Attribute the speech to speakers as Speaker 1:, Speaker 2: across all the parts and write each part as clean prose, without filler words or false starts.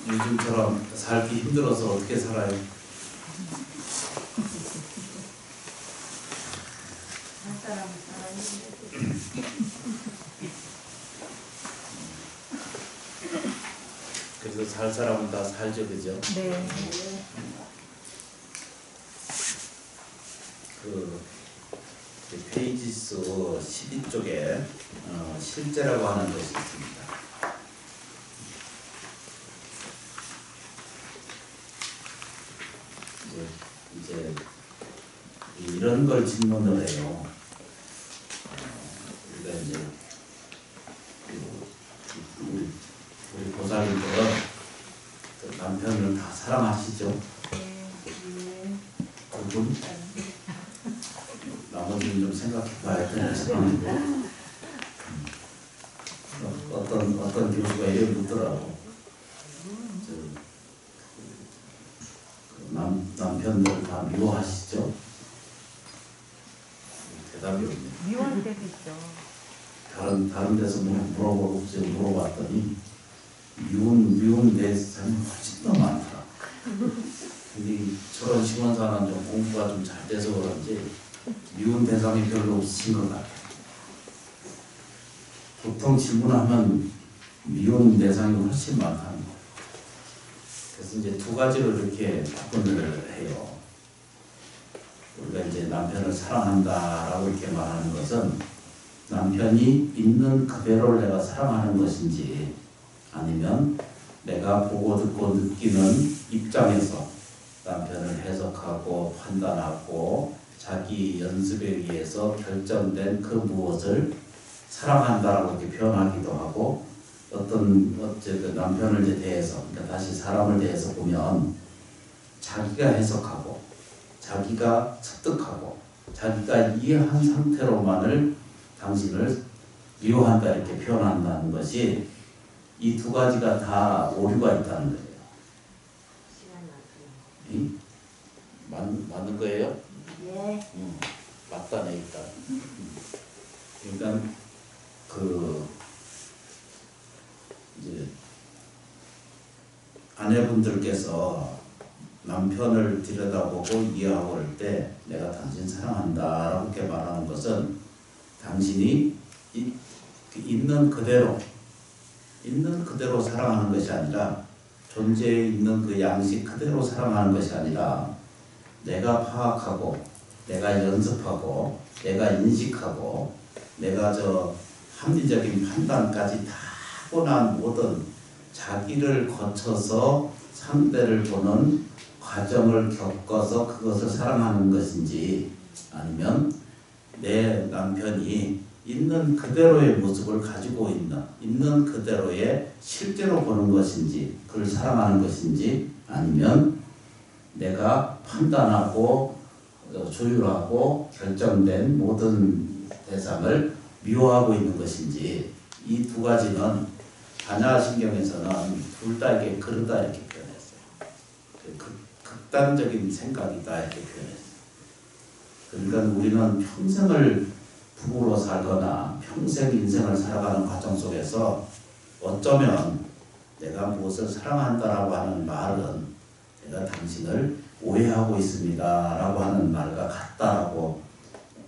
Speaker 1: 요즘처럼 살기 힘들어서 어떻게 살아요?
Speaker 2: 살 사람은 살아야
Speaker 1: 그래서 살 사람은 다 살죠, 그죠?
Speaker 3: 네.
Speaker 1: 페이지수 12쪽에 실제라고 하는 것이 있습니다. 이제 이런 걸 질문을 해요. 우리가 이제 우리 보살님들은 남편을 다 사랑하시죠? 그분? 나머지는 좀 생각해 봐야 되는 상황이고 어떤 교수가 이래 묻더라고. 남편들 다 미워하시죠? 대답이 없네.
Speaker 3: 미워할 때도 있죠.
Speaker 1: 다른 데서 물어봤더니 미운 대상이 훨씬 더 많더라. 근데 저런 시원사는 좀 공부가 좀 잘 돼서 그런지 미운 대상이 별로 없으신 것 같아요. 보통 질문하면 미운 대상이 훨씬 많다는 거예요. 그래서 이제 두 가지로 이렇게 접근을 해요. 우리가 이제 남편을 사랑한다라고 이렇게 말하는 것은 남편이 있는 그대로를 내가 사랑하는 것인지 아니면 내가 보고 듣고 느끼는 입장에서 남편을 해석하고 판단하고 자기 연습에 의해서 결정된 그 무엇을 사랑한다라고 이렇게 표현하기도 하고 어쨌든 남편을 이제 대해서 그러니까 다시 사람을 대해서 보면 자기가 해석하고 자기가 습득하고 자기가 이해한 상태로만을 당신을 미워한다 이렇게 표현한다는 것이 이 두 가지가 다 오류가 있다는 거예요. 맞는 거예요?
Speaker 2: 예.
Speaker 1: 맞다네 일단. 그러니까 이제 아내분들께서 남편을 들여다보고 이해하고 그럴 때 내가 당신 사랑한다 이렇게 말하는 것은 당신이 있는 그대로 사랑하는 것이 아니라 존재에 있는 그 양식 그대로 사랑하는 것이 아니라 내가 파악하고 내가 연습하고 내가 인식하고 내가 합리적인 판단까지 다 하고 난 모든 자기를 거쳐서 상대를 보는 과정을 겪어서 그것을 사랑하는 것인지 아니면 내 남편이 있는 그대로의 모습을 가지고 있는 그대로의 실제로 보는 것인지 그를 사랑하는 것인지 아니면 내가 판단하고 조율하고 결정된 모든 대상을 미워하고 있는 것인지 이 두 가지는 반야신경에서는 둘 다 이렇게 그르다 이렇게 표현했어요. 극단적인 생각이다 이렇게 표현했어요. 그러니까 우리는 평생을 부부로 살거나 평생 인생을 살아가는 과정 속에서 어쩌면 내가 무엇을 사랑한다라고 하는 말은 내가 당신을 오해하고 있습니다 라고 하는 말과 같다라고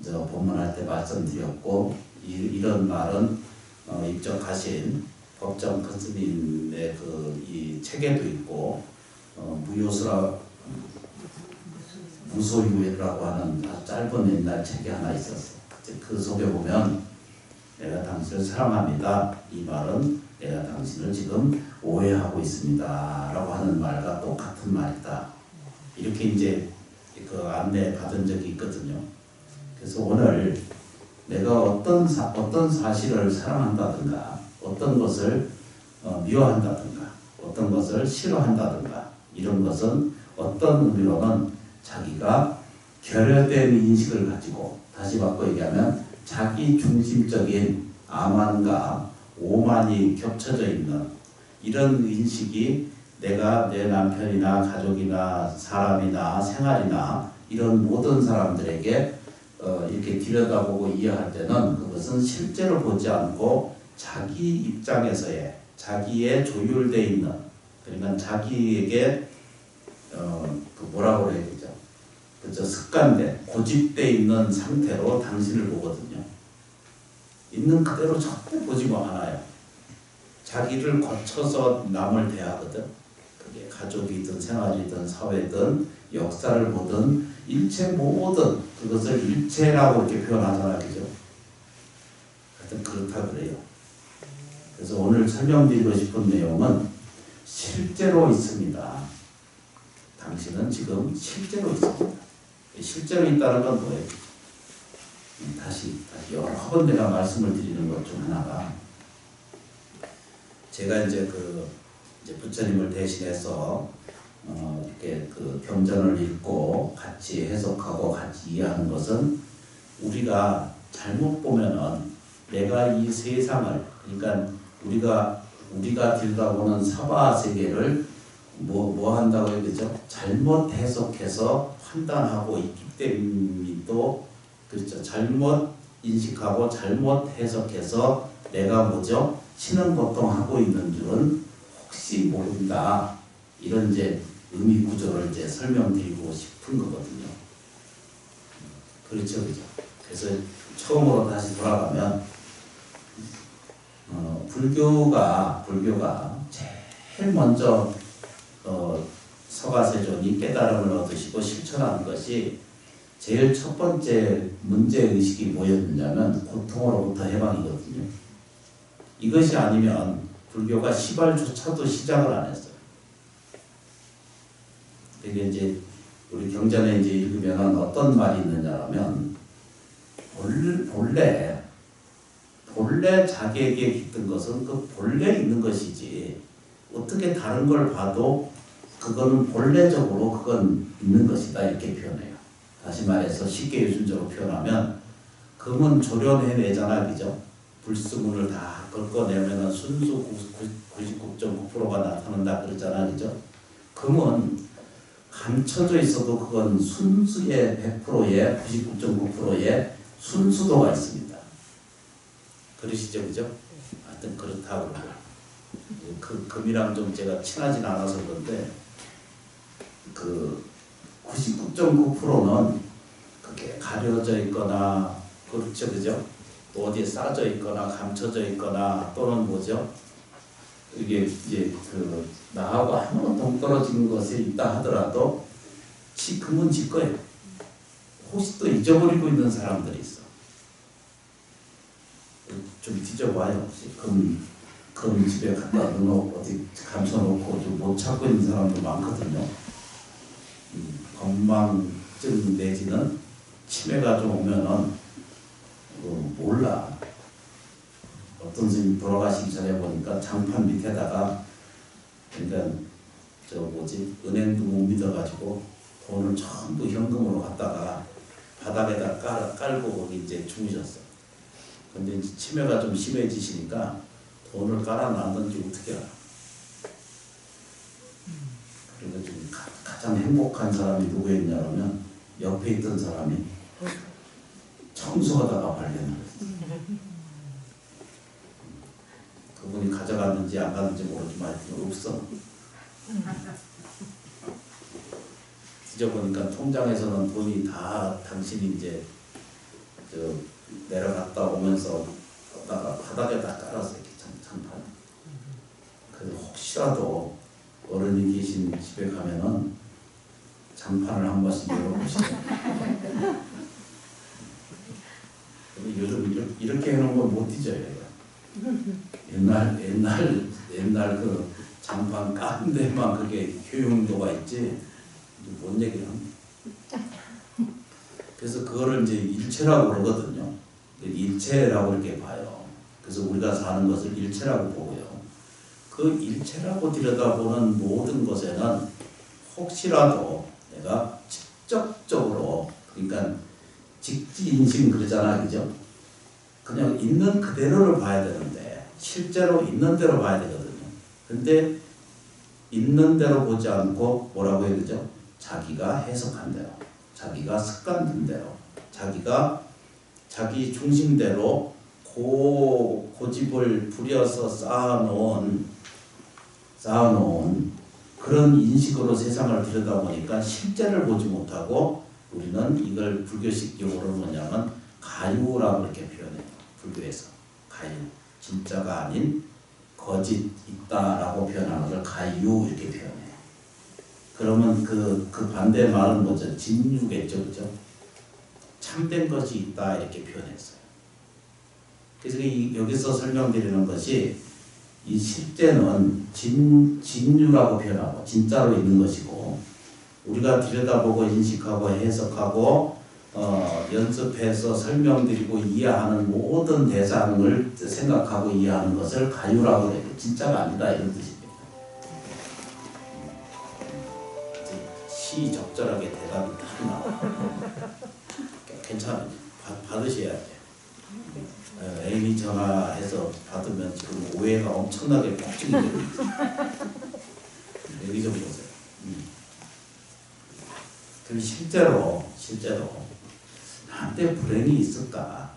Speaker 1: 본문할 때 말씀드렸고 이런 말은 입적하신 법정 큰 스님의 이 책에도 있고 무소유라고 하는 아주 짧은 옛날 책이 하나 있었어요. 그 속에 보면 내가 당신을 사랑합니다. 이 말은 내가 당신을 지금 오해하고 있습니다. 라고 하는 말과 똑같은 말이다. 이렇게 이제 그 안내 받은 적이 있거든요. 그래서 오늘 내가 어떤 사실을 사랑한다든가 어떤 것을 미워한다든가 어떤 것을 싫어한다든가 이런 것은 어떤 의미로는 자기가 결여된 인식을 가지고 다시 바꿔 얘기하면 자기 중심적인 암만과 오만이 겹쳐져 있는 이런 인식이 내가 내 남편이나 가족이나 사람이나 생활이나 이런 모든 사람들에게 이렇게 들여다보고 이해할 때는 그것은 실제로 보지 않고 자기 입장에서의 자기의 조율되어 있는, 그러니까 자기에게 그 뭐라고 해야 되죠? 그저 습관된, 고집되어 있는 상태로 당신을 보거든요. 있는 그대로 절대 보지 않아요. 자기를 거쳐서 남을 대하거든. 그게 가족이든 생활이든 사회든 역사를 보든 일체 모든 그것을 일체라고 이렇게 표현하잖아요. 그죠? 하여튼 그렇다 그래요. 그래서 오늘 설명드리고 싶은 내용은 실제로 있습니다. 당신은 지금 실제로 있습니다. 실제로 있다는 건 뭐예요? 다시 여러 번 내가 말씀을 드리는 것 중 하나가, 제가 이제 부처님을 대신해서 이렇게 그 경전을 읽고 같이 해석하고 같이 이해하는 것은, 우리가 잘못 보면은 내가 이 세상을, 그러니까 우리가 들여다보는 사바 세계를 뭐 한다고 해야 되죠? 잘못 해석해서 판단하고 있기 때문에, 그렇죠. 잘못 인식하고 잘못 해석해서 내가 뭐죠? 신은 고통하고 있는 줄은 혹시 모른다. 이런 이제 의미 구조를 이제 설명드리고 싶은 거거든요. 그렇죠, 그죠? 그래서 처음으로 다시 돌아가면, 불교가 제일 먼저 서가세존이 깨달음을 얻으시고 실천하는 것이, 제일 첫 번째 문제의식이 뭐였느냐면 고통으로부터 해방이거든요. 이것이 아니면 불교가 시발조차도 시작을 안 했어요. 되게 이제 우리 경전에 이제 읽으면 어떤 말이 있느냐면, 본래 자기에게 깃든 것은 그 본래 있는 것이지, 어떻게 다른 걸 봐도 그거는 본래적으로 그건 있는 것이다, 이렇게 표현해요. 다시 말해서 쉽게 요즘적으로 표현하면, 금은 조련해내잖아, 그죠? 불수문을 다 긁어내면 순수 99.9%가 나타난다 그러잖아, 그죠? 금은 감춰져 있어도 그건 순수의 100%의 99.9%의 순수도가 있습니다. 그러시죠, 그죠? 하여튼 그렇다고 그러고, 그 금이랑 좀 제가 친하진 않아서 그런데, 그 99.9%는 그게 가려져 있거나, 그렇죠, 그죠? 또 어디에 싸져 있거나 감춰져 있거나, 또는 뭐죠? 이게 이제 나하고 아무런 동떨어진 것에 있다 하더라도 금은 지 거예요. 혹시 또 잊어버리고 있는 사람들이 있어. 좀 뒤져봐요. 혹시 금 집에 갖다 넣어놓고 어디 감춰놓고 좀 못 찾고 있는 사람도 많거든요. 건망증 내지는 치매가 좀 오면은 몰라. 어떤 스님이 돌아가시기 전에 보니까 장판 밑에다가, 그러니까 은행도 못 믿어가지고 돈을 전부 현금으로 갖다가 바닥에다 깔고 거기 이제 주무셨어. 근데 이제 치매가 좀 심해지시니까 돈을 깔아놨는지 어떻게 알아. 그래서 지금 가장 행복한 사람이 누구였냐면, 옆에 있던 사람이 청소하다가 발견을 했어. 그분이 가져갔는지 안 갔는지 모르지만 하여튼 없어. 뒤져보니까 통장에서는 돈이 다 당신이 이제 내려갔다 오면서 바닥에다 깔아서 이렇게 장판. 그래서 혹시라도 어른이 계신 집에 가면은 장판을 한 번씩 열어보시고. 요즘 이렇게 해놓은 걸 못 뒤져요. 옛날 그 장판 깐 데만 그게 효용도가 있지, 뭔 얘기를 합니까? 그래서 그거를 이제 일체라고 그러거든요. 일체라고 이렇게 봐요. 그래서 우리가 사는 것을 일체라고 보고요. 그 일체라고 들여다보는 모든 것에는 혹시라도 내가 직접적으로, 그러니까 직지인심 그러잖아, 그죠? 그냥 있는 그대로를 봐야 되는데, 실제로 있는 대로 봐야 되거든요. 근데 있는 대로 보지 않고 뭐라고 해야 되죠? 자기가 해석한 대로, 자기가 습관된 대로, 자기가 자기 중심대로 고집을 부려서 쌓아놓은 그런 인식으로 세상을 들여다보니까 실제를 보지 못하고 우리는 이걸 불교식 용어로 뭐냐면 가유라고 이렇게 표현해요. 불교에서 가유, 진짜가 아닌 거짓 있다라고 표현하는 걸 가유 이렇게 표현해요. 그러면 그 반대 말은 뭐죠? 진유겠죠, 그죠? 참된 것이 있다 이렇게 표현했어요. 그래서 여기서 설명드리는 것이 이 실제는 진유라고 표현하고 진짜로 있는 것이고 우리가 들여다보고 인식하고 해석하고 연습해서 설명드리고 이해하는 모든 대상을 생각하고 이해하는 것을 가유라고 해요. 진짜가 아니다 이런 뜻입니다. 시적절하게 대답이 딱 나와요. 괜찮아요. 받으셔야 돼요. 애인이 전화해서 받으면 지금 오해가 엄청나게 폭증이 되고 있어요. 여기 좀 보세요. 그럼 실제로 나한테 불행이 있을까?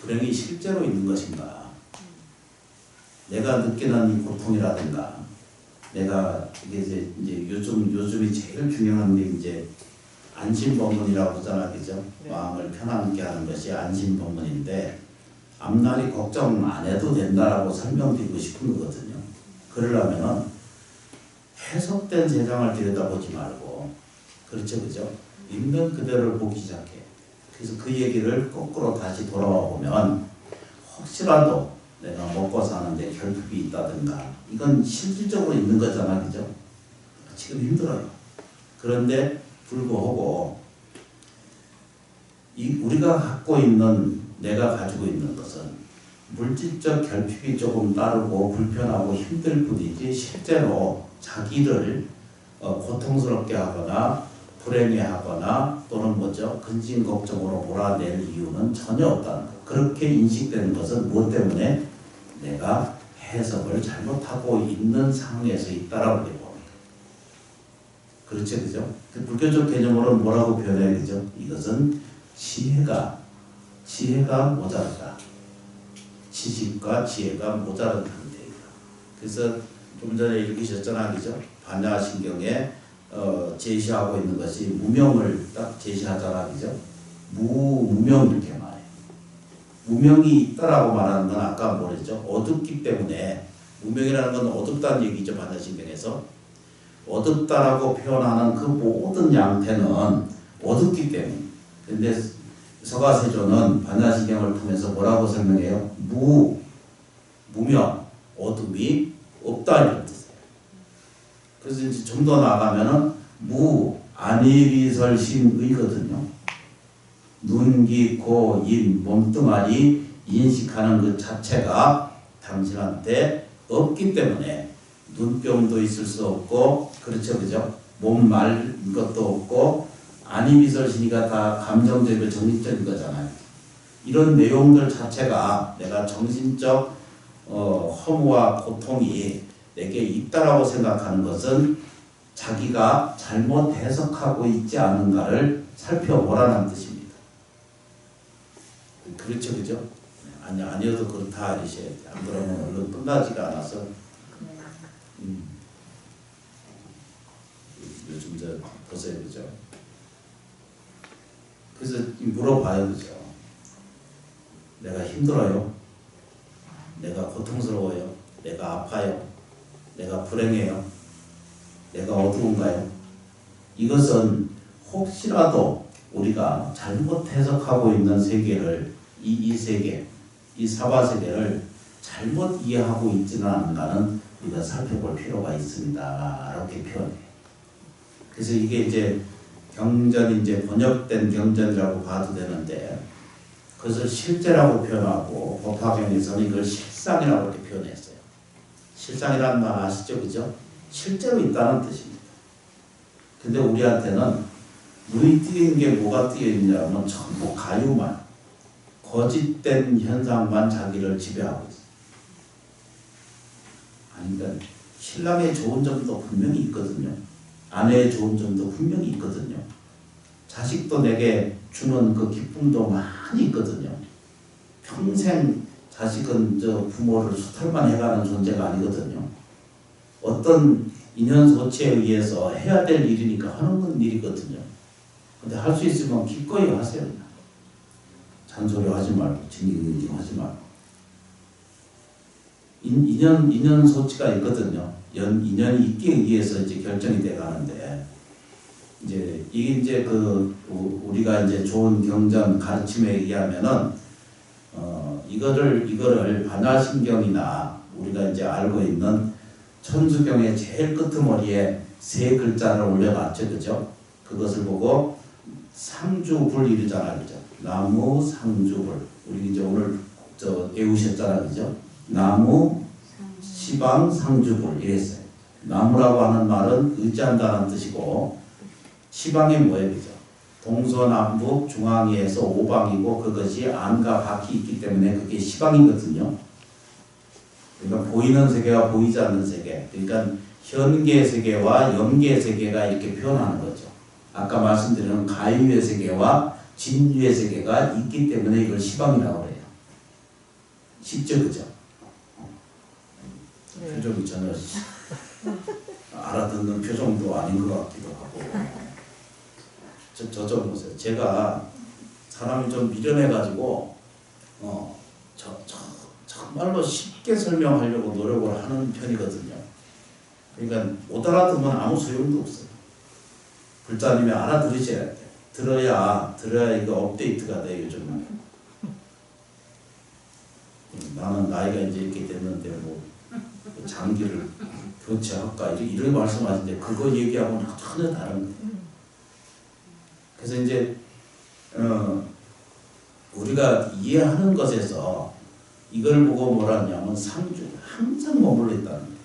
Speaker 1: 불행이 실제로 있는 것인가? 내가 느끼는 이 고통이라든가, 내가 이게 이제 요즘이 제일 중요한 게 이제 안심법문이라고 하잖아, 그죠? 네. 마음을 편안하게 하는 것이 안심법문인데 앞날이 걱정 안 해도 된다라고 설명드리고 싶은 거거든요. 그러려면은 해석된 세상을 들여다보지 말고, 그렇죠, 그죠? 있는 그대로를 보기 시작해. 그래서 그 얘기를 거꾸로 다시 돌아와 보면 혹시라도 내가 먹고 사는데 결핍이 있다든가 이건 실질적으로 있는 거잖아, 그죠? 지금 힘들어요. 그런데 불구하고 우리가 갖고 있는, 내가 가지고 있는 것은 물질적 결핍이 조금 따르고 불편하고 힘들 뿐이지 실제로 자기를 고통스럽게 하거나 불행해하거나 또는 뭐죠, 근심 걱정으로 몰아낼 이유는 전혀 없다는 것. 그렇게 인식되는 것은 무엇 때문에? 내가 해석을 잘못하고 있는 상황에서 있다라고 봅니다. 그렇죠, 그죠? 그 불교적 개념으로는 뭐라고 표현해야 되죠? 이것은 지혜가 모자르다. 지식과 지혜가 모자른 상태이다. 그래서 좀 전에 읽으셨잖아, 그죠? 반야신경에 제시하고 있는 것이 무명을 딱 제시하잖아, 그죠? 무명 이렇게 말해요. 무명이 있다라고 말하는 건 아까 뭐랬죠? 어둡기 때문에, 무명이라는 건 어둡다는 얘기죠, 반야신경에서. 어둡다라고 표현하는 그 모든 양태는 어둡기 때문에. 근데 서가세조는 반야신경을 통해서 뭐라고 설명해요? 무명, 어둠이 없다 이런 뜻이에요. 그래서 이제 좀 더 나아가면은 안이비설심의거든요. 눈, 귀, 코, 입, 몸뚱아리 인식하는 그 자체가 당신한테 없기 때문에 눈병도 있을 수 없고, 그렇죠, 그죠? 몸 말 것도 없고, 안이비설신이가 다 감정적이고 정신적인 거잖아요. 이런 내용들 자체가 내가 정신적 허무와 고통이 내게 있다라고 생각하는 것은 자기가 잘못 해석하고 있지 않은가를 살펴보라는 뜻입니다. 그렇죠, 그죠? 아니어도 그렇다 하셔야 돼요. 안 그러면 얼른 끝나지가 않아서. 요즘 저 보세요, 그죠? 그래서 물어봐요, 그죠? 내가 힘들어요? 내가 고통스러워요? 내가 아파요? 내가 불행해요? 내가 어두운가요? 이것은 혹시라도 우리가 잘못 해석하고 있는 세계를, 이 세계, 이 사바세계를 잘못 이해하고 있지는 않은가는 우리가 살펴볼 필요가 있습니다. 이렇게 표현해요. 그래서 이게 이제 경전이 이제 번역된 경전이라고 봐도 되는데, 그것을 실제라고 표현하고 법화경에서는 이걸 실상이라고 이렇게 표현했어요. 실상이라는 말 아시죠, 그죠? 실제로 있다는 뜻입니다. 근데 우리한테는 눈이 띄는 게 뭐가 띄어 있냐면 전부 가유만, 거짓된 현상만 자기를 지배하고 있어요. 아니면 신랑의 좋은 점도 분명히 있거든요. 아내의 좋은 점도 분명히 있거든요. 자식도 내게 주는 그 기쁨도 많이 있거든요. 평생 자식은 저 부모를 수탈만 해가는 존재가 아니거든요. 어떤 인연소치에 의해서 해야 될 일이니까 하는 건 일이거든요. 근데 할 수 있으면 기꺼이 하세요. 잔소리 하지 말고 징징징 하지 말고. 인연소치가 있거든요. 인연이 있기 위해서 이제 결정이 돼 가는데, 이제 이게 이제 우리가 이제 좋은 경전 가르침에 의하면은 이거를 반야신경이나 우리가 이제 알고 있는 천수경의 제일 끄트머리에 세 글자를 올려놨죠, 그죠? 그것을 보고 상주불 이르잖아, 그죠? 나무 상주불. 우리 이제 오늘 외우셨잖아, 그죠? 나무 시방 상주불 이랬어요. 나무라고 하는 말은 의지한다는 뜻이고, 시방이 뭐예요, 그죠? 동서남북 중앙에서 오방이고, 그것이 안과 밖이 있기 때문에 그게 시방이거든요. 그러니까 보이는 세계와 보이지 않는 세계, 그러니까 현계 세계와 영계 세계가 이렇게 표현하는 거죠. 아까 말씀드린 가유의 세계와 진유의 세계가 있기 때문에 이걸 시방이라고 해요. 쉽죠, 그죠? 표정이 전혀 알아듣는 표정도 아닌 것 같기도 하고. 저 좀 보세요. 제가 사람이 좀 미련해가지고 정말로 쉽게 설명하려고 노력을 하는 편이거든요. 그러니까 못 알아듣으면 아무 소용도 없어요. 불자님이 알아들으셔야 돼요. 들어야 이거 업데이트가 돼요, 요즘은. 나는 나이가 이제 이렇게 됐는데 뭐 장기를 교체할까 이런 말씀하시는데 그거 얘기하고는 전혀 다른 거예요. 그래서 이제 우리가 이해하는 것에서 이걸 보고 뭐라 하냐면 상주, 항상 머물러 있다는 거예요.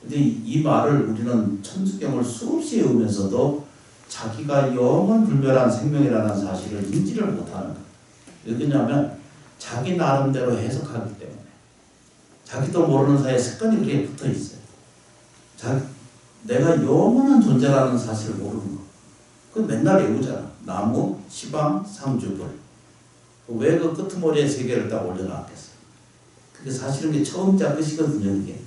Speaker 1: 근데 이 말을 우리는 천수경을 수없이 외우면서도 자기가 영원 불멸한 생명이라는 사실을 인지를 못하는 거예요. 왜 그러냐면 자기 나름대로 해석하기 때문에. 자기도 모르는 사이에 습관이 그렇게 붙어 있어요. 내가 영원한 존재라는 사실을 모르는 거. 그건 맨날 외우잖아. 나무, 시방, 상주불. 왜 그 끄트머리에 세 개를 딱 올려놨겠어요? 그게 사실은 게 처음자 끝이거든요, 이게.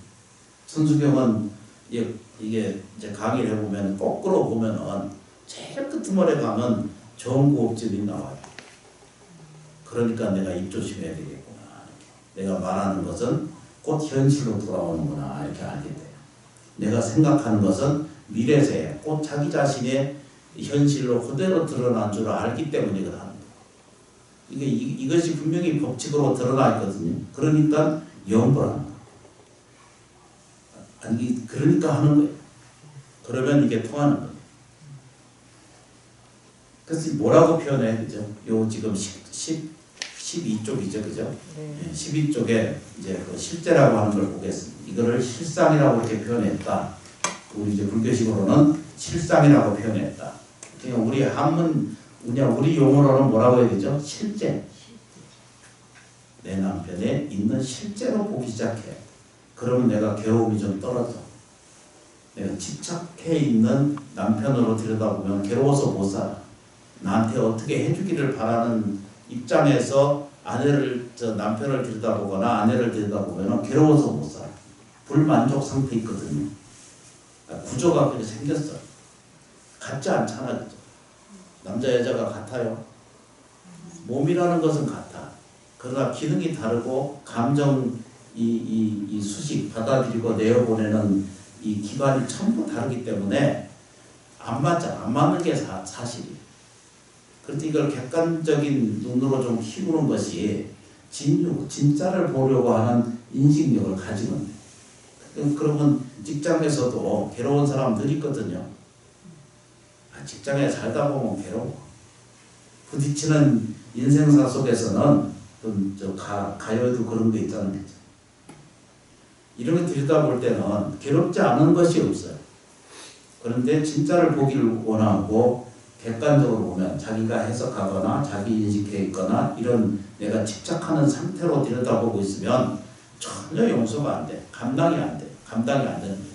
Speaker 1: 천수경은 이게 이제 강의를 해보면 거꾸로 보면은 제일 끄트머리에 가면 정구업집이 나와요. 그러니까 내가 입 조심해야 되겠구나. 내가 말하는 것은 곧 현실로 돌아오는구나. 이렇게 알게 돼요. 내가 생각하는 것은 미래세에 곧 자기 자신의 현실로 그대로 드러난 줄 알기 때문에 이걸 하는 거예요. 이것이 분명히 법칙으로 드러나 있거든요. 그러니까 연구를 하는 거예요. 아니, 그러니까 하는 거예요. 그러면 이게 통하는 거예요. 그래서 뭐라고 표현해? 그죠? 요 지금 12쪽이죠, 그죠? 네. 12쪽에 이제 그 실제라고 하는 걸 보겠습니다. 이거를 실상이라고 이렇게 표현했다. 우리 이제 불교식으로는 실상이라고 표현했다. 그러니까 우리 한문, 우리 용어로는 뭐라고 해야 되죠? 실제. 내 남편에 있는 실제로 보기 시작해. 그러면 내가 괴로움이 좀 떨어져. 내가 집착해 있는 남편으로 들여다보면 괴로워서 못 살아. 나한테 어떻게 해주기를 바라는 입장에서 남편을 들여다보거나 아내를 들여다보면 괴로워서 못 살아. 불만족 상태 있거든요. 구조가 그렇게 생겼어요. 같지 않잖아, 그죠? 남자 여자가 같아요. 몸이라는 것은 같아. 그러나 기능이 다르고 감정 이 수식 받아들이고 내어보내는 이 기관이 전부 다르기 때문에 안 맞잖아. 안 맞는 게 사실이에요. 그런데 이걸 객관적인 눈으로 좀 키우는 것이 진짜를 보려고 하는 인식력을 가지면 돼요. 그러면 직장에서도 괴로운 사람들이 있거든요. 직장에 살다 보면 괴로워. 부딪히는 인생사 속에서는 가요에도 그런 게 있다는 거죠. 이런 거 들여다볼 때는 괴롭지 않은 것이 없어요. 그런데 진짜를 보기를 원하고 객관적으로 보면 자기가 해석하거나 자기 인식해 있거나 이런 내가 집착하는 상태로 들여다보고 있으면 전혀 용서가 안 돼. 감당이 안 돼. 감당이 안 되는 거예요.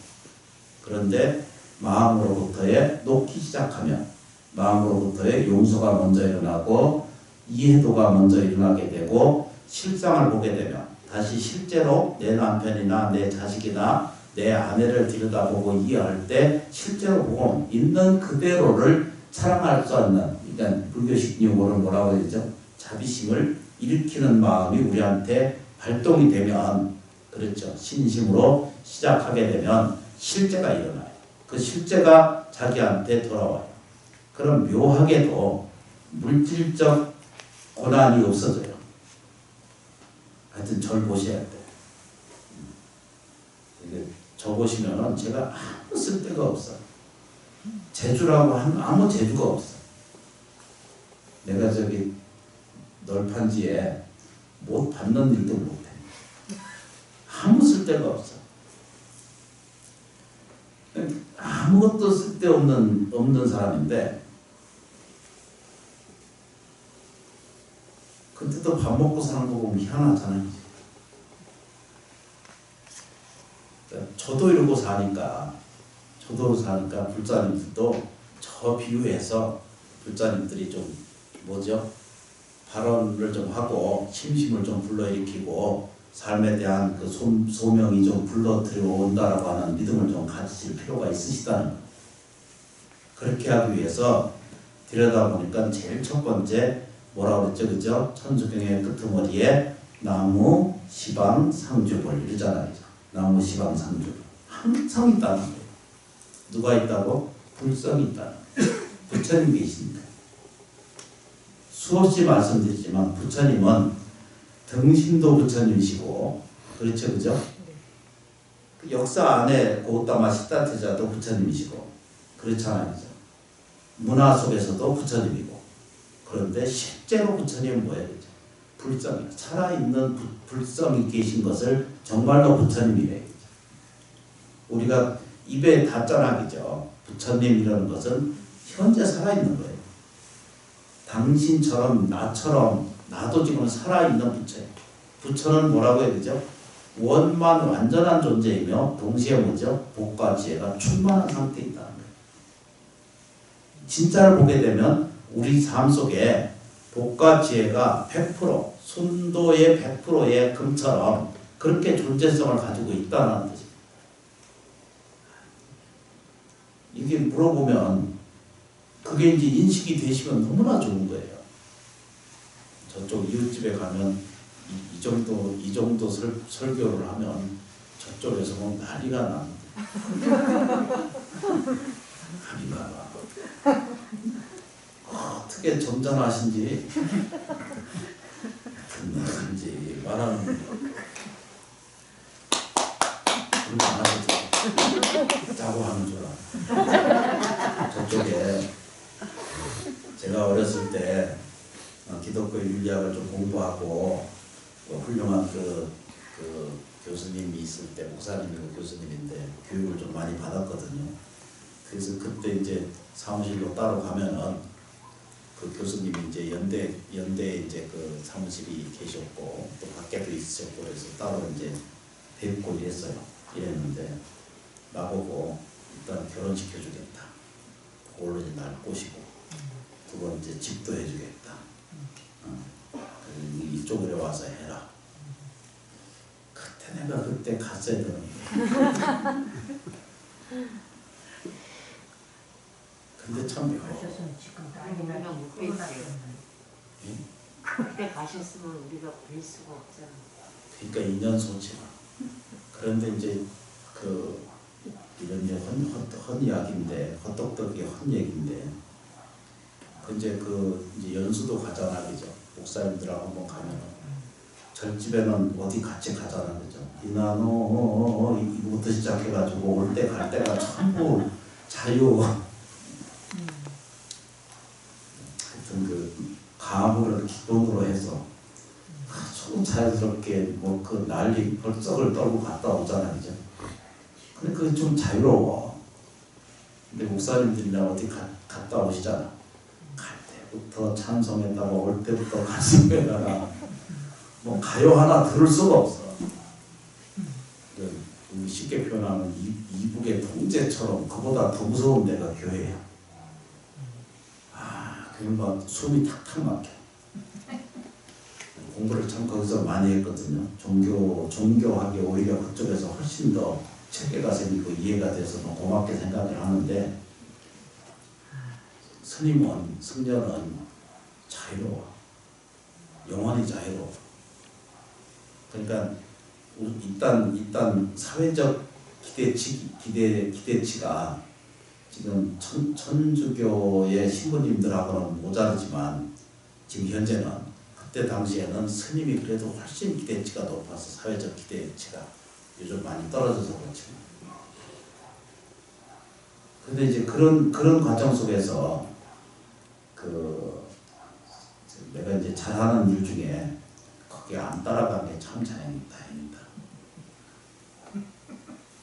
Speaker 1: 그런데 마음으로부터의 놓기 시작하면 마음으로부터의 용서가 먼저 일어나고 이해도가 먼저 일어나게 되고 실상을 보게 되면 다시 실제로 내 남편이나 내 자식이나 내 아내를 들여다보고 이해할 때 실제로 보면 있는 그대로를 사랑할 수 없는, 그러니까 불교식 용어로 뭐라고 하죠? 자비심을 일으키는 마음이 우리한테 발동이 되면, 그렇죠, 신심으로 시작하게 되면 실제가 일어나요. 그 실제가 자기한테 돌아와요. 그럼 묘하게도 물질적 고난이 없어져요. 하여튼 절 보셔야 돼요. 저 보시면은 제가 아무 쓸데가 없어. 재주라고 하면 아무 재주가 없어. 내가 저기 널판지에 못 받는 일도 못해. 아무 쓸데가 없어. 아무것도 쓸데없는 사람인데, 그때도 밥 먹고 사는 거 보면 희한하잖아요. 저도 이러고 사니까 불자님들도 저 비유해서 불자님들이 좀 뭐죠? 발언을 좀 하고 심심을 좀 불러일으키고 삶에 대한 그 소명이 좀 불러들여온다라고 하는 믿음을 좀 가지실 필요가 있으시다는 거예요. 그렇게 하기 위해서 들여다보니까 제일 첫 번째 뭐라고 그랬죠? 그죠? 천수경의 끄트머리에 나무, 시방, 상주벌 이러잖아요. 나무, 시방, 상주 항상 있다는 거예요. 누가 있다고? 불성이 있다는 거예요. 부처님 계십니다. 수없이 말씀드리지만 부처님은 등신도 부처님이시고, 그렇죠, 그죠? 그 역사 안에 고우따마 시다트자도 부처님이시고, 그렇잖아요, 그죠? 문화 속에서도 부처님이고, 그런데 실제로 부처님은 뭐예요, 그죠? 불성이에요. 살아있는 불성이 계신 것을 정말로 부처님이래요. 우리가 입에 닿잖아, 그죠? 부처님이라는 것은 현재 살아있는 거예요. 당신처럼 나처럼 나도 지금 살아있는 부처예요. 부처는 뭐라고 해야 되죠? 원만 완전한 존재이며 동시에 뭐죠? 복과 지혜가 충만한 상태에 있다는 거예요. 진짜를 보게 되면 우리 삶 속에 복과 지혜가 100%, 순도의 100%의 금처럼 그렇게 존재성을 가지고 있다는 뜻입니다. 이게 물어보면 그게 이제 인식이 되시면 너무나 좋은 거예요. 저쪽 이웃집에 가면 이 정도 설교를 하면 저쪽에서 보면 난리가 납니다. 난리가 나. 어떻게 점잖하신지 듣는지 말하는 그렇게 안 하시죠. 짜고 하는 줄 알아. 저쪽에 제가 어렸을 때 기독교 윤리학을 좀 공부하고 훌륭한 그 교수님이 있을 때, 목사님이고 교수님인데 교육을 좀 많이 받았거든요. 그래서 그때 이제 사무실로 따로 가면은 그 교수님이 이제 연대 이제 그 사무실이 계셨고 또 밖에도 있으셨고 그래서 따로 이제 뵙고 이랬는데 나보고 일단 결혼시켜주겠다. 그걸로 이제 날 꼬시고 두 번째 집도 해주겠다. 이쪽으로 와서 해라. 그때 내가 그때 갔어야 되는 거야. 근데 참 묘해.
Speaker 2: 그때 가셨으면 우리가 뵐 수가 없잖아.
Speaker 1: 그러니까 인연소치만. 그런데 이제 이런 이제 헛 이야기인데, 헛똑똑이 헛 얘기인데, 이제 이제 연수도 가잖아, 그죠? 목사님들하고 한번 가면은 절집에는 어디 같이 가잖아, 그죠? 이나노 이거부터 시작해가지고 올 때 갈 때가 전부 자유. 하여튼 그 가물을 기본으로 해서 아주 자연스럽게 뭐 그 난리 벌썩을 떨고 갔다 오잖아, 그죠? 근데 그게 좀 자유로워. 근데 목사님들이나 어디 갔다 오시잖아. 갈 때부터 찬송했다가 올 때부터 가슴에다가 뭐 가요 하나 들을 수가 없어. 쉽게 표현하면 이북의 통제처럼 그보다 더 무서운 데가 교회야. 그냥 막 숨이 탁탁 막혀. 공부를 참 거기서 많이 했거든요. 종교학이 오히려 그쪽에서 훨씬 더 체계가 생기고 이해가 돼서 더 고맙게 생각을 하는데, 스님은, 승려는 자유로워. 영원히 자유로워. 그러니까 일단 사회적 기대치가 지금 천주교의 신부님들하고는 모자르지만, 지금 현재는, 그때 당시에는 스님이 그래도 훨씬 기대치가 높아서 사회적 기대치가 요즘 많이 떨어져서 그렇지만, 근데 이제 그런 과정 속에서 내가 이제 잘하는 일 중에 거기에 안 따라간 게 참 다행이다.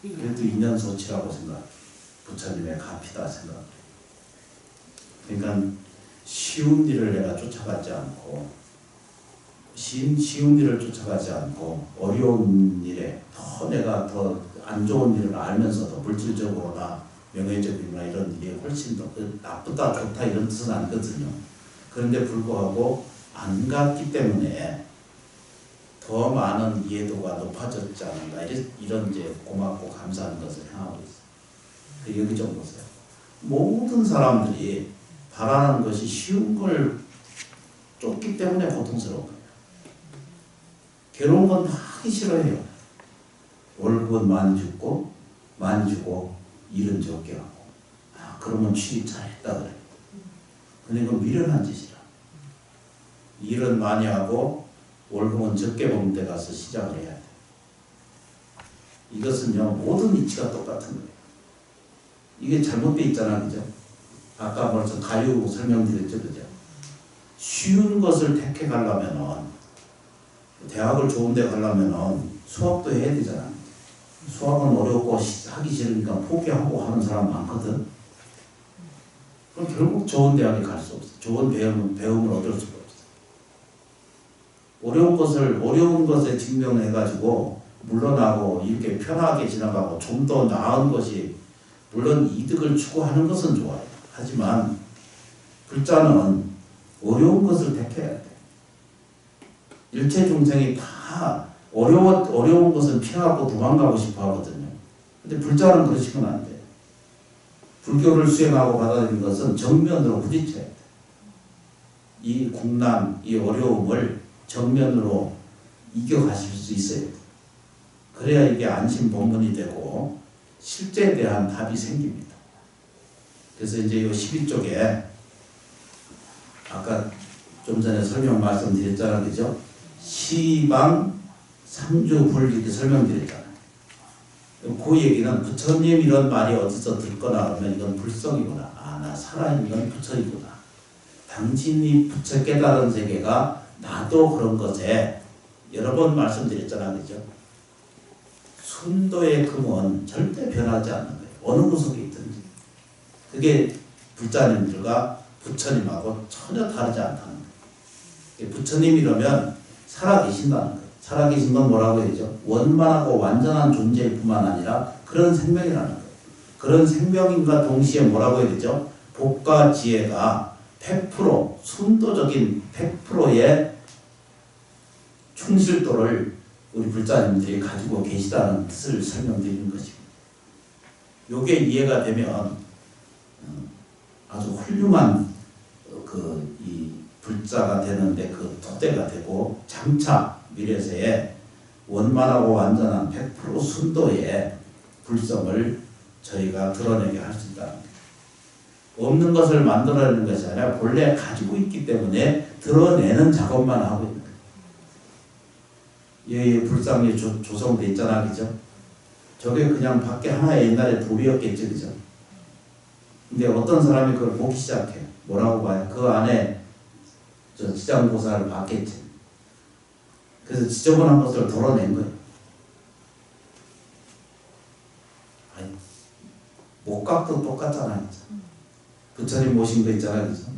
Speaker 1: 그래도 인연소치라고 생각, 부처님의 가피다 생각. 그러니까 쉬운 일을 내가 쫓아가지 않고, 쉬운 일을 쫓아가지 않고 어려운 일에 내가 더 안 좋은 일을 알면서도 물질적으로나 명예적이나 이런 일이 훨씬 더 나쁘다 좋다 이런 뜻은 아니거든요. 그런데 불구하고 안 갔기 때문에 더 많은 이해도가 높아졌지 않은가, 이런 이제 고맙고 감사한 것을 향하고 있어요. 여기 좀 보세요. 모든 사람들이 바라는 것이 쉬운 걸 쫓기 때문에 고통스러운 거예요. 괴로운 건 하기 싫어해요. 월급은 많이 주고 일은 적게 하고, 그러면 취직 잘했다 그래. 근데 이건 미련한 짓이라. 일은 많이 하고 월급은 적게 먹는 데 가서 시작을 해야 돼. 이것은요, 모든 이치가 똑같은 거예요. 이게 잘못돼 있잖아, 그죠? 아까 벌써 가유 설명드렸죠, 그죠? 쉬운 것을 택해 가려면은, 대학을 좋은 데 가려면은 수학도 해야 되잖아. 수학은 어렵고 하기 싫으니까 포기하고 하는 사람 많거든. 그럼 결국 좋은 대학에 갈 수 없어. 좋은 배움을 얻을 수가 없어. 어려운 것에 직면해가지고 물러나고 이렇게 편하게 지나가고 좀 더 나은 것이, 물론 이득을 추구하는 것은 좋아요. 하지만 불자는 어려운 것을 택해야 돼. 일체 중생이 다 어려운 것은 피하고 도망가고 싶어 하거든요. 근데 불자는 그러시면 안 돼요. 불교를 수행하고 받아들이는 것은 정면으로 부딪혀야 돼. 이 국난, 이 어려움을 정면으로 이겨가실 수 있어요. 그래야 이게 안심본문이 되고 실제에 대한 답이 생깁니다. 그래서 이제 이 12쪽에 아까 좀 전에 설명 말씀드렸잖아요. 그죠? 시방 삼주불 이렇게 설명드렸잖아요. 그 얘기는 부처님 이런 말이 어디서 듣거나 그러면 이건 불성이구나. 나 살아있는 건 부처이구나. 당신이 부처 깨달은 세계가 나도 그런 것에 여러 번 말씀드렸잖아요. 그죠? 순도의 금은 절대 변하지 않는 거예요. 어느 구석에 있든지. 그게 불자님들과 부처님하고 전혀 다르지 않다는 거예요. 부처님이라면 살아계신다는 거예요. 살아계신 건 뭐라고 해야죠? 원만하고 완전한 존재일 뿐만 아니라 그런 생명이라는 거예요. 그런 생명인과 동시에 뭐라고 해야 되죠? 복과 지혜가 100%, 순도적인 100%의 충실도를 우리 불자님들이 가지고 계시다는 뜻을 설명드리는 것입니다. 요게 이해가 되면 아주 훌륭한 이 불자가 되는데 그 토대가 되고, 장차 미래세에 원만하고 완전한 100% 순도의 불성을 저희가 드러내게 할 수 있다는 거예요. 없는 것을 만들어내는 것이 아니라 본래 가지고 있기 때문에 드러내는 작업만 하고 있는 거예요. 이 불상이 조성돼 있잖아, 그죠? 저게 그냥 밖에 하나의 옛날에 돌이었겠죠, 그죠? 근데 어떤 사람이 그걸 보기 시작해. 뭐라고 봐요? 그 안에 지장보살을 봤겠지. 그래서 지저분한 것을 덜어낸 거예요. 목각도 똑같잖아요. 부처님 모신 거 있잖아요. 그죠?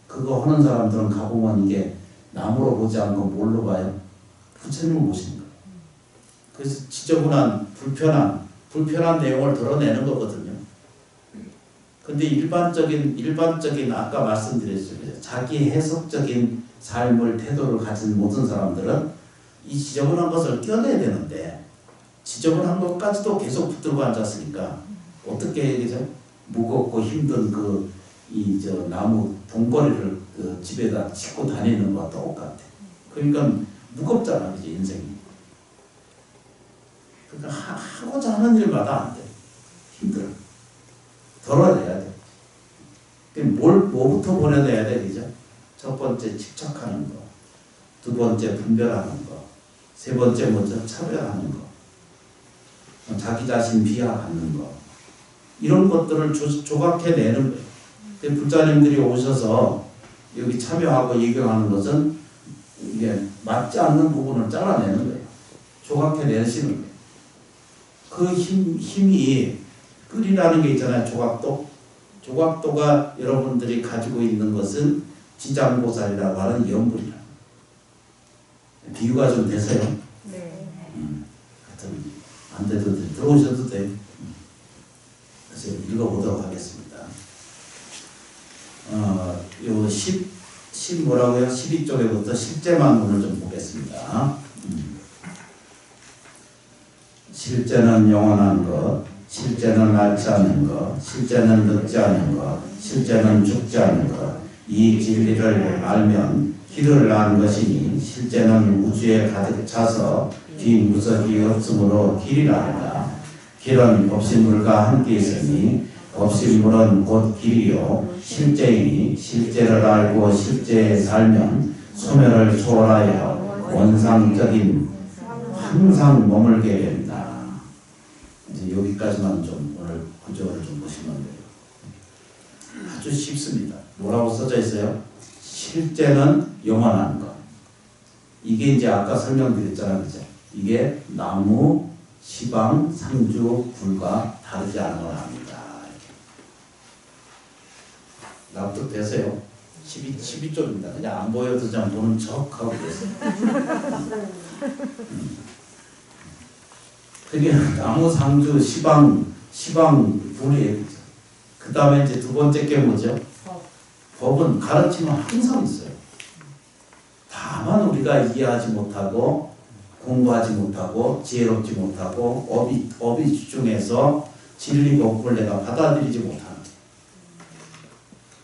Speaker 1: 그거 하는 사람들은 가보면 이게 나무로 보지 않고 뭘로 봐요? 부처님을 모시는 거예요. 그래서 지저분한 불편한 내용을 드러내는 거거든요. 근데 일반적인 아까 말씀드렸죠. 자기 해석적인 삶을 태도를 가진 모든 사람들은 이 지저분한 것을 껴내야 되는데 지저분한 것까지도 계속 붙들고 앉았으니까 어떻게 해야 되죠? 무겁고 힘든 나무 동거리를 집에다 싣고 다니는 것과 똑같아. 그러니까 무겁잖아, 그지 인생이. 그러니까 하고자 하는 일마다 안 돼. 힘들어. 덜어내야 돼. 뭐부터 보내내야 돼, 그죠? 첫 번째 집착하는 거, 두 번째 분별하는 거, 세 번째 먼저 차별하는 거, 자기 자신 비하하는 거, 이런 것들을 조각해내는 거예요. 불자님들이 오셔서 여기 참여하고 예경하는 것은 이게 맞지 않는 부분을 잘라내는 거예요. 조각해내시는 거예요. 그 힘이 끓이라는 게 있잖아요. 조각도. 조각도가 여러분들이 가지고 있는 것은 지장보살이라고 하는 연불이라. 비유가 좀 되세요?
Speaker 2: 네.
Speaker 1: 하여튼 안 돼도 들어오셔도 돼요. 그래서 읽어보도록 하겠습니다. 요 10 뭐라고요? 12쪽에부터 실제만 오늘 좀 보겠습니다. 실제는 영원한 것, 실제는 앓지 않는 것, 실제는 늙지 않는 것, 실제는 죽지 않는 것. 이 진리를 알면 길을 아는 것이니 실제는 우주에 가득 차서 뒷무석이 없으므로 길이라 한다. 길은 법신물과 함께 있으니 법신물은 곧 길이요 실제이니 실제를 알고 실제에 살면 소멸을 초월하여 원상적인 항상 머물게 된다. 이제 여기까지만 좀 오늘 구조를 좀 보시면 돼요. 아주 쉽습니다. 뭐라고 써져 있어요? 실제는 영원한 것. 이게 이제 아까 설명드렸잖아요, 그죠? 이게 나무, 시방, 상주, 불과 다르지 않은 걸 합니다. 납득되세요? 12쪽입니다. 그냥 안 보여도 그냥 보는 척 하고 계세요. 그게 나무, 상주, 시방, 불이에요. 그 다음에 이제 두 번째 게 뭐죠? 법은 가르치면 항상 있어요. 다만 우리가 이해하지 못하고 공부하지 못하고 지혜롭지 못하고 업이 중에서 진리 법을 내가 받아들이지 못하는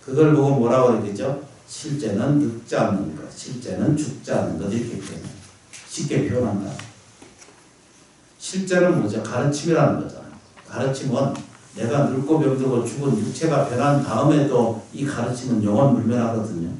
Speaker 1: 그걸 보고 뭐라고 해야 되죠? 실제는 늙지 않는 것, 실제는 죽지 않는 것 이렇게 표현해요. 쉽게 표현한다. 실제는 뭐죠? 가르침이라는 거잖아요. 가르침은 내가 늙고 병들고 죽은 육체가 변한 다음에도 이 가르침은 영원 불변하거든요.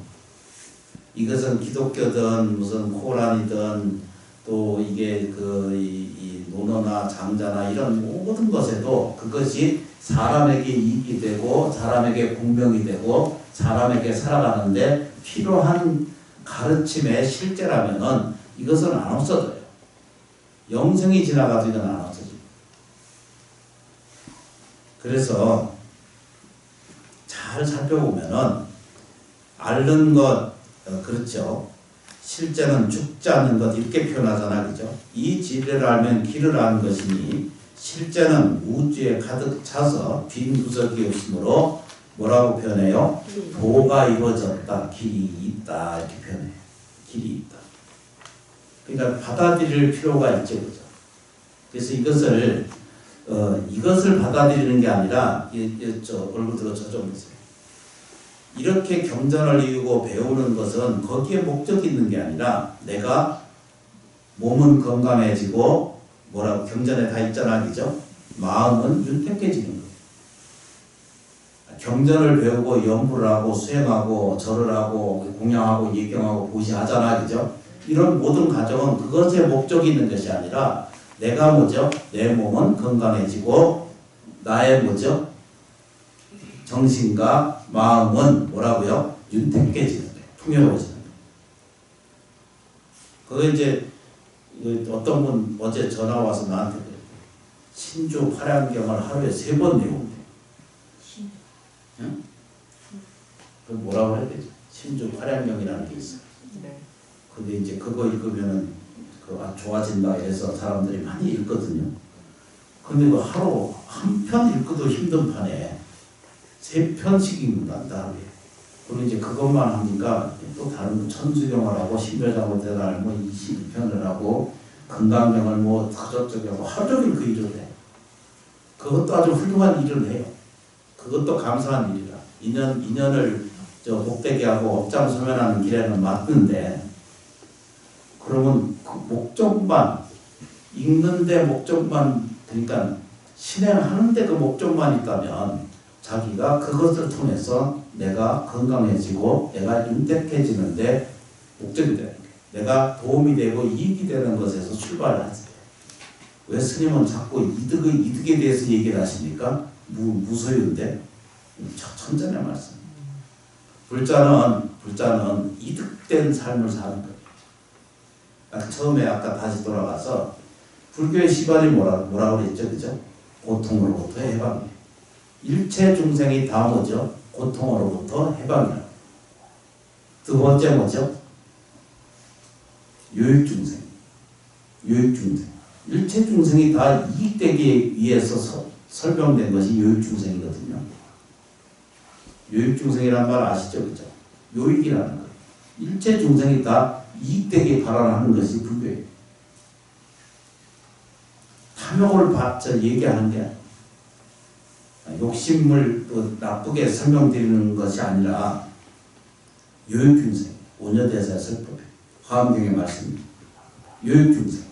Speaker 1: 이것은 기독교든 무슨 코란이든 또 이게 이 논어나 장자나 이런 모든 것에도 그것이 사람에게 이익이 되고 사람에게 공명이 되고 사람에게 살아가는데 필요한 가르침의 실제라면은 이것은 안 없어져요. 영생이 지나가도 이건 안 없어져요. 그래서 잘 살펴보면은 앓는 것 그렇죠. 실제는 죽지 않는 것 이렇게 표현하잖아, 그죠? 이 진리를 알면 길을 아는 것이니 실제는 우주에 가득 차서 빈구석이 없으므로 뭐라고 표현해요? 도가 이루어졌다, 길이 있다 이렇게 표현해요. 길이 있다. 그러니까 받아들일 필요가 있죠, 그죠? 그래서 이것을 받아들이는 게 아니라 얼굴 들어 저 좀 보세요. 이렇게 경전을 이루고 배우는 것은 거기에 목적이 있는 게 아니라 내가 몸은 건강해지고 뭐라고 경전에 다 있잖아, 그죠? 마음은 윤택해지는 거예요. 경전을 배우고 연부를 하고 수행하고 절을 하고 공양하고 예경하고 보시하잖아, 그죠? 이런 모든 과정은 그것에 목적이 있는 것이 아니라 내가 뭐죠? 내 몸은 건강해지고 나의 뭐죠? 정신과 마음은 뭐라고요? 윤택해지는 거예요. 풍요로워지는 거예요. 그거 이제 어떤 분 어제 전화 와서 나한테 그래요. 신주 화량경을 하루에 3번 외운대. 응? 그 뭐라고 해야 되죠? 신주 화량경이라는 게 있어요.
Speaker 2: 네.
Speaker 1: 근데 이제 그거 읽으면은 좋아진다 해서 사람들이 많이 읽거든요. 근데 그 하루 한 편 읽어도 힘든 판에 3편씩 읽는다 하루에. 그리고 이제 그것만 하니까 또 다른 천수경을 하고 신묘자고대를 알고 22편을 하고 건강경을 뭐 저쪽에 하고 하루 종일 그 일을 해. 그것도 아주 훌륭한 일을 해요. 그것도 감사한 일이라. 인연을 복되게 하고 업장소면하는 길에는 맞는데, 그러면 그 목적만 읽는데 목적만, 그러니까 실행하는데 그 목적만 있다면 자기가 그것을 통해서 내가 건강해지고 내가 윤택해지는데 목적이 되는 거예요. 내가 도움이 되고 이익이 되는 것에서 출발을 하세요. 왜 스님은 자꾸 이득에 대해서 얘기를 하십니까? 무소유인데? 천전의 말씀. 불자는 이득된 삶을 사는 거예요. 처음에 아까 다시 돌아가서 불교의 시발이 뭐라고 그랬죠? 그죠? 고통으로부터 해방이에요. 일체 중생이 다 뭐죠? 고통으로부터 해방이라고. 두 번째 뭐죠? 요익중생. 일체 중생이 다 이익되기 위해서 설명된 것이 요익중생이거든요. 요익중생이란 말 아시죠? 그죠? 요익이라는 거예요. 일체 중생이 다 이익되기 바라는 것이 불교예요. 탐욕을 얘기하는 게 아니에요. 욕심을 나쁘게 설명드리는 것이 아니라 요익중생, 오녀대사의 설법이에요. 화엄경의 말씀입니다. 요익중생,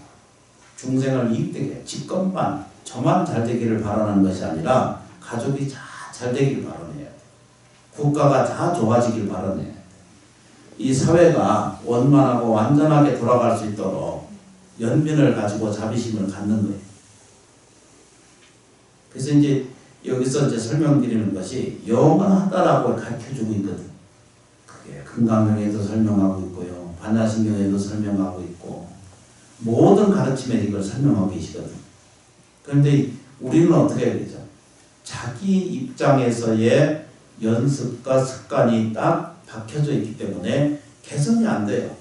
Speaker 1: 중생을 이익되게 직권만 저만 잘 되기를 바라는 것이 아니라 가족이 다 잘 되기를 바라네요. 국가가 다 좋아지길 바라네요. 이 사회가 원만하고 완전하게 돌아갈 수 있도록 연민을 가지고 자비심을 갖는 거예요. 그래서 이제 여기서 이제 설명드리는 것이 영원하다라고 가르쳐주고 있거든. 그게 건강경에도 설명하고 있고요. 반야신경에도 설명하고 있고, 모든 가르침에 이걸 설명하고 계시거든. 그런데 우리는 어떻게 해야 되죠? 자기 입장에서의 연습과 습관이 딱 박혀져 있기 때문에 개선이 안 돼요.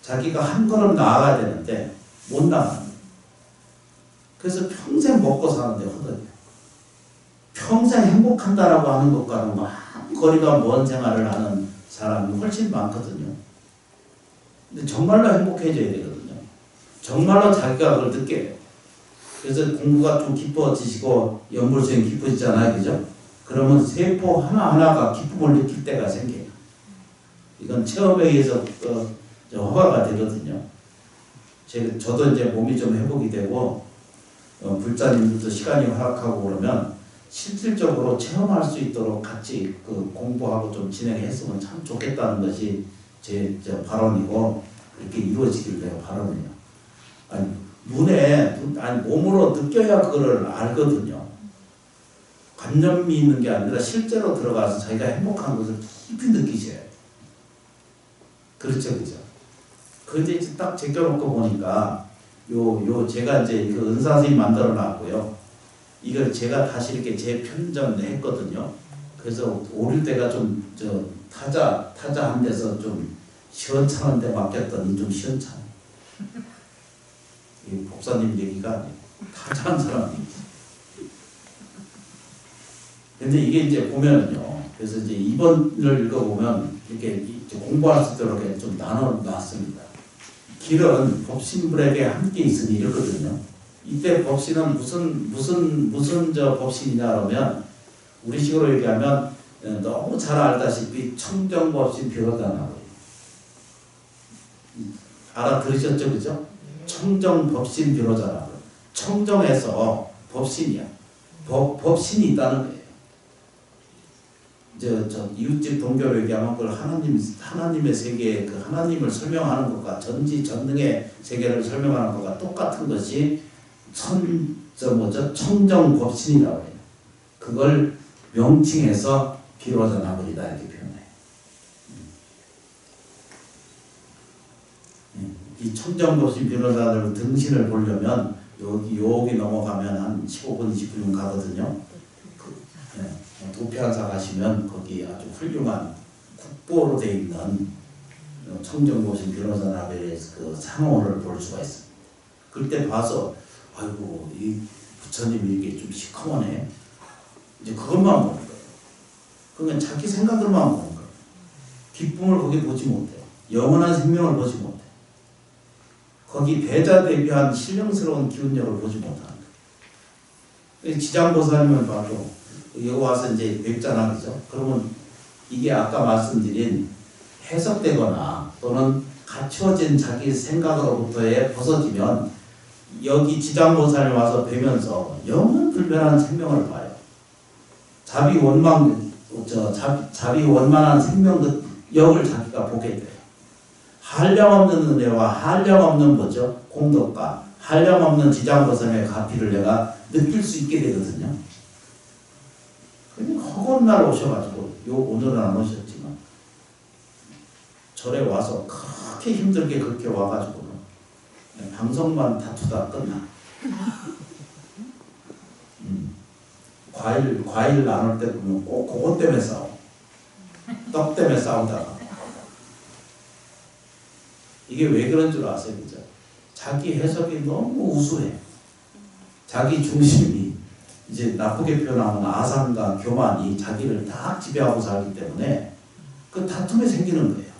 Speaker 1: 자기가 한 걸음 나아가야 되는데 못 나가는 거예요. 그래서 평생 먹고 사는데 허덕이에요. 평생 행복한다라고 하는 것과는 거리가 먼 생활을 하는 사람이 훨씬 많거든요. 근데 정말로 행복해져야 되거든요. 정말로 자기가 그걸 느껴요. 그래서 공부가 좀 깊어지시고 연불수행 깊어지잖아요. 그죠? 그러면 세포 하나하나가 기쁨을 느낄 때가 생겨요. 이건 체험에 의해서 허가가 되거든요. 저도 이제 몸이 좀 회복이 되고 불자님들도 시간이 허락하고 그러면 실질적으로 체험할 수 있도록 같이 공부하고 좀 진행했으면 참 좋겠다는 것이 제 발언이고, 그렇게 이루어지길 내가 바라네요. 몸으로 느껴야 그거를 알거든요. 관념이 있는 게 아니라 실제로 들어가서 자기가 행복한 것을 깊이 느끼셔야 돼요. 그렇죠, 그죠? 그런데 이제 딱 제껴놓고 보니까 제가 이제 그 은사선생님 만들어 놨고요. 이걸 제가 다시 이렇게 재편정했거든요. 그래서 오릴 때가 좀 타자 한 데서 좀 시원찮은 데 맡겼더니 좀 시원찮아요. 이 목사님 얘기가 아니에요. 타자한 사람이. 근데 이게 이제 보면요. 그래서 이제 2번을 읽어보면 이렇게 공부할 수 있도록 이렇게 좀 나눠놨습니다. 길은 법신불에게 함께 있으니 이렇거든요. 이때 법신은 무슨 법신이냐 그러면 우리식으로 얘기하면 너무 잘 알다시피 청정법신 비로자나고 알아들으셨죠, 그죠? 청정법신 비로자라고. 청정해서 법신이야. 법신이 있다는 거예요. 이웃집 동교로 얘기하면 그걸 하나님의 세계, 그 하나님을 설명하는 것과 전지전능의 세계를 설명하는 것과 똑같은 것이 청정법신이라고 해요. 그걸 명칭해서 비로자나버리다 이렇게 표현해요. 이 청정법신 비로자를 등신을 보려면 여기 넘어가면 한 15분, 20분 가거든요. 도피한사 가시면 거기 아주 훌륭한 국보로 되어 있는 청정법신 비로자나벨의 그 상호를 볼 수가 있습니다. 그때 봐서 아이고 이 부처님이 이게 좀 시커머네. 이제 그것만 보는 거예요. 그건 자기 생각으로만 보는 거예요. 기쁨을 거기 보지 못해요. 영원한 생명을 보지 못해요. 거기 배자 대비한 신령스러운 기운력을 보지 못하는 거예요. 지장보살님을 봐도 여기 와서 이제 뵙잖아, 그죠? 그러면 이게 아까 말씀드린 해석되거나 또는 갖추어진 자기 생각으로부터의 벗어지면 여기 지장보살을 와서 뵈면서 영원 불변한 생명을 봐요. 자비원만한 생명 역을 자기가 보게 돼요. 한량없는 은혜와 한량없는 뭐죠? 공덕과 한량없는 지장보살의 가피를 내가 느낄 수 있게 되거든요. 그냥 허구한 날 오셔가지고 오늘은 안 오셨지만 절에 와서 그렇게 힘들게 그렇게 와가지고는 방송만 다투다 끝나. 과일 나눌 때 보면 꼭 그것 때문에 싸워. 떡 때문에 싸우다가. 이게 왜 그런 줄 아세요? 그죠? 자기 해석이 너무 우수해. 자기 중심이 이제 나쁘게 표현하면 아상과 교만이 자기를 다 지배하고 살기 때문에 그 다툼이 생기는 거예요.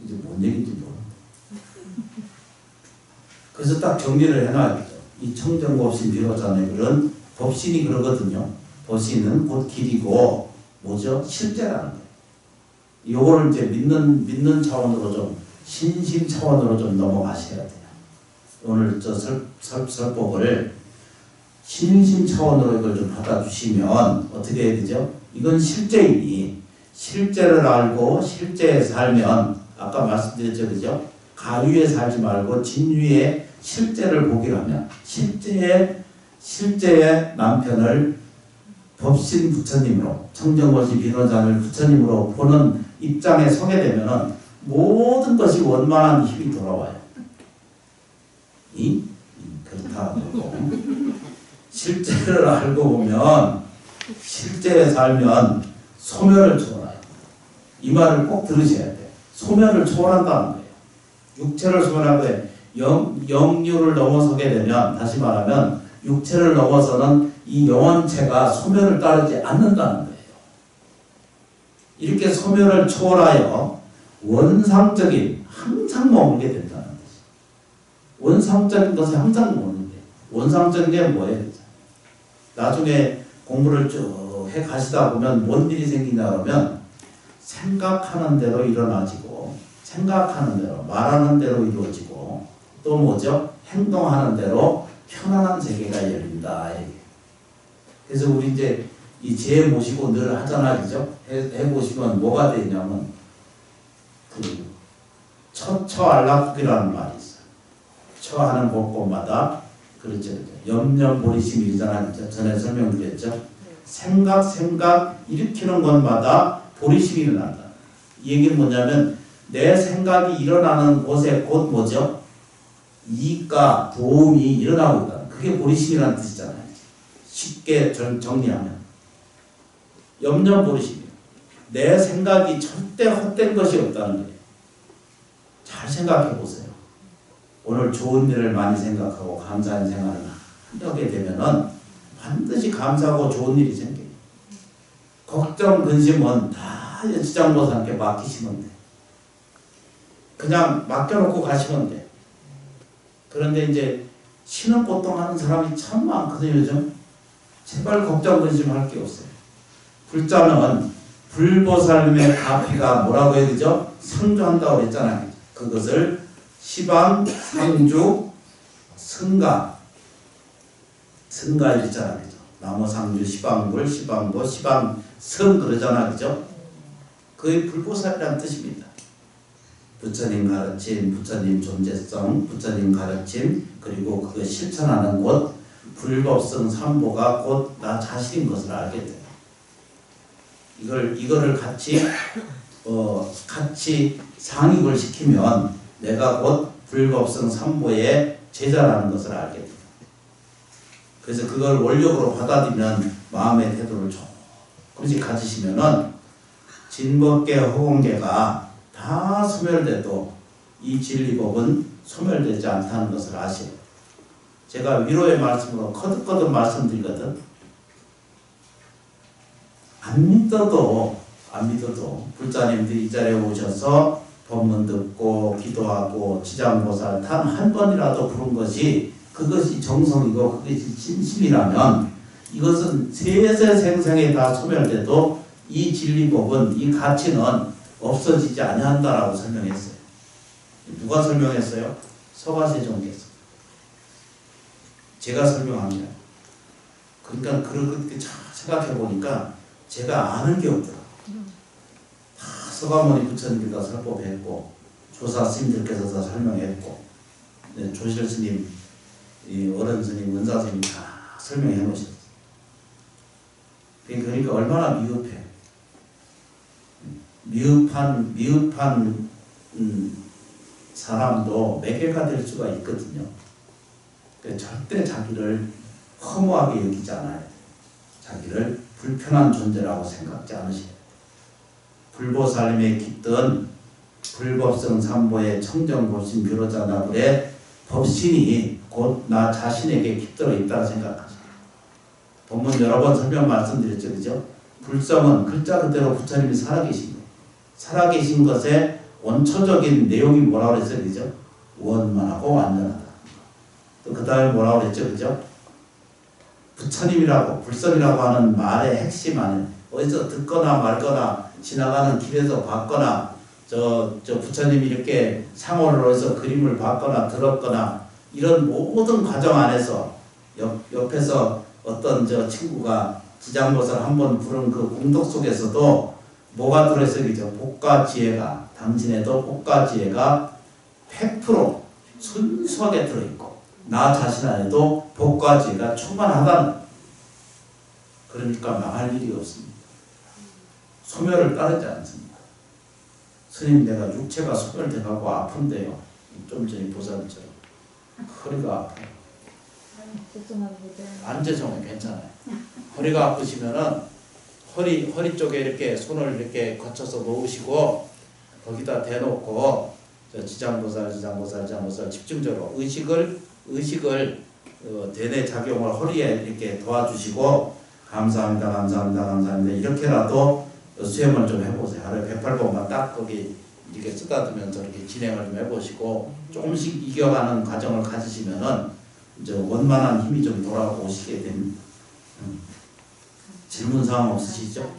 Speaker 1: 이제 뭔 얘기인지 모르겠네. 그래서 딱 정리를 해놔야겠죠. 이 청정법신 비로자의 글은 법신이 그러거든요. 법신은 곧 길이고 뭐죠? 실제라는 거예요. 요거를 이제 믿는 차원으로 좀 신심 차원으로 좀 넘어가셔야 돼요. 오늘 저 설법을 신심 차원으로 이걸 좀 받아주시면 어떻게 해야 되죠? 이건 실제이니 실제를 알고 실제에 살면 아까 말씀드렸죠, 그죠? 가위에 살지 말고 진위에 실제를 보기로 하면 실제의 남편을 법신 부처님으로 청정법신 비로자를 부처님으로 보는 입장에 서게 되면은 모든 것이 원만한 힘이 돌아와요. 그렇다고 실제를 알고 보면 실제에 살면 소멸을 초월해요. 이 말을 꼭 들으셔야 돼요. 소멸을 초월한다는 거예요. 육체를 소멸하고 영유를 넘어서게 되면 다시 말하면 육체를 넘어서는 이 영혼체가 소멸을 따르지 않는다는 거예요. 이렇게 소멸을 초월하여 원상적인 항상 머물게 된다는 거죠. 원상적인 것에 항상 머무는데 원상적인 게 뭐예요? 나중에 공부를 쭉 해 가시다 보면 뭔 일이 생기냐 그러면 생각하는 대로 일어나지고 생각하는 대로 말하는 대로 이루어지고 또 뭐죠? 행동하는 대로 편안한 세계가 열린다. 그래서 우리 이제 이 제 모시고 늘 하잖아요, 그죠? 해보시면 뭐가 되냐면 그 처처알락국이라는 말이 있어요. 처하는 곳곳마다 그렇죠, 그렇죠. 염려보리심이잖아요, 그죠? 전에 설명드렸죠. 생각 일으키는 것마다 보리심이 일어난다. 이 얘기는 뭐냐면 내 생각이 일어나는 곳에 곧 뭐죠? 이익과 도움이 일어나고 있다. 그게 보리심이라는 뜻이잖아요. 쉽게 정리하면 염려보리심이에요. 내 생각이 절대 헛된 것이 없다는 거예요. 잘 생각해 보세요. 오늘 좋은 일을 많이 생각하고 감사한 생활을 하게 되면은 반드시 감사하고 좋은 일이 생겨요. 걱정, 근심은 다 지장보살께 맡기시면 돼요. 그냥 맡겨놓고 가시면 돼요. 그런데 이제 신은보통 사람이 참 많거든요, 요즘. 제발 걱정, 근심할 게 없어요. 불자는 불보살님의 가피가 뭐라고 해야 되죠? 상주한다고 그랬잖아요. 그것을 시방, 상주, 승가 일자라 그죠. 나무 상주, 시방불, 시방보, 시방성 그러잖아, 그죠? 그게 불보살이라는 뜻입니다. 부처님 가르침, 부처님 존재성, 부처님 가르침, 그리고 그거 실천하는 곳, 불법성 삼보가 곧 나 자신인 것을 알게 돼요. 이거를 같이 상입을 시키면 내가 곧 불법성 삼보의 제자라는 것을 알게 돼요. 그래서 그걸 원력으로 받아들이는 마음의 태도를 조금씩 가지시면은 진법계, 허공계가 다 소멸돼도 이 진리법은 소멸되지 않다는 것을 아시고 제가 위로의 말씀으로 거듭거듭 말씀드리거든. 안 믿어도 불자님들이 이 자리에 오셔서 법문 듣고 기도하고 지장보살 단 한 번이라도 부른 것이 그것이 정성이고 그것이 진심이라면 이것은 세세 생생에 다 소멸돼도 이 진리법은 이 가치는 없어지지 아니한다라고 설명했어요. 누가 설명했어요? 서가세종께서. 제가 설명한 거예요. 그러니까 그렇게 생각해 보니까 제가 아는 게 없더라고요. 다 서가모니 부처님께서 설법했고 조사 스님들께서 다 설명했고 조실 스님, 어른 스님, 은사 스님 다 설명해 놓으셨어요. 그러니까 얼마나 미흡해. 미흡한 사람도 매개가 될 수가 있거든요. 그러니까 절대 자기를 허무하게 여기지 않아야 돼요. 자기를 불편한 존재라고 생각지 않으셔야 돼요. 불보살님의 깃든 불법성 삼보의 청정보신 비로자 나불의 법신이 곧 나 자신에게 깃들어 있다고 생각하세요. 본문 여러 번 설명 말씀드렸죠. 그죠? 불성은 글자 그대로 부처님이 살아계신 거예요. 살아계신 것의 원초적인 내용이 뭐라고 그랬어요? 그죠? 원만하고 완전하다. 또 그 다음에 뭐라고 그랬죠? 그죠? 부처님이라고 불성이라고 하는 말의 핵심 안에 어디서 듣거나 말거나 지나가는 길에서 봤거나 저 부처님이 이렇게 상호를 해서 그림을 봤거나 들었거나 이런 모든 과정 안에서 옆에서 어떤 저 친구가 지장보살 한번 부른 그 공덕 속에서도 뭐가 들어있어요? 그죠? 복과 지혜가 당신에도 복과 지혜가 100% 순수하게 들어있고 나 자신 안에도 복과 지혜가 충만하다는, 그러니까 망할 일이 없습니다. 소멸을 따르지 않습니다. 스님, 내가 육체가 소멸돼가고 아픈데요. 좀 전에 보살처럼 허리가 아파요. 앉으시면 괜찮아요. 허리가 아프시면은 허리 쪽에 이렇게 손을 이렇게 거쳐서 놓으시고 거기다 대놓고 지장보살 집중적으로 의식을 대뇌 작용을 허리에 이렇게 도와주시고 감사합니다 이렇게라도 수행을 좀 해보세요. 하루에 108번만 딱 거기 이렇게 쓰다듬면서 이렇게 진행을 좀 해보시고 조금씩 이겨가는 과정을 가지시면은 이제 원만한 힘이 좀 돌아오시게 됩니다. 질문사항 없으시죠?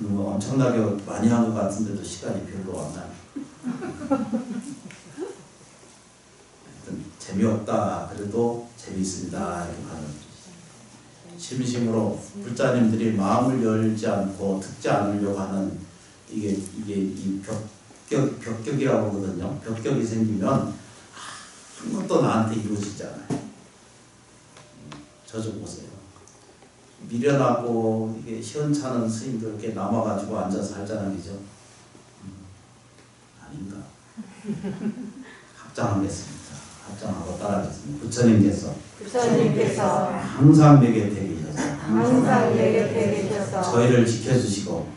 Speaker 1: 엄청나게 많이 한 것 같은데도 시간이 별로 안 나요. 재미없다 그래도 재미있습니다 이렇게 가는 심심으로 불자님들이 마음을 열지 않고 듣지 않으려고 하는 이게 이 벽격이라고 하거든요. 벽격이 생기면 아무것도 나한테 이루어지지 않아요. 저 좀 보세요. 미련하고 이게 시원찮은 스님들 이렇게 남아가지고 앉아서 살잖아요, 그죠? 아닌가? 합장하겠습니다. 합장하고 따라하겠습니다. 부처님께서 항상 내 곁에 계셔서 저희를 지켜주시고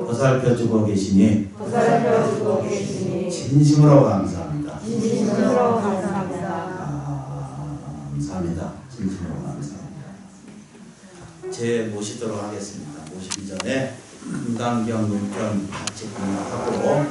Speaker 1: 보살펴주고 계시니 진심으로 감사합니다. 감사합니다. 진심으로 감사합니다. 제 모시도록 하겠습니다. 모시기 전에 금강경 6편 같이 공부하고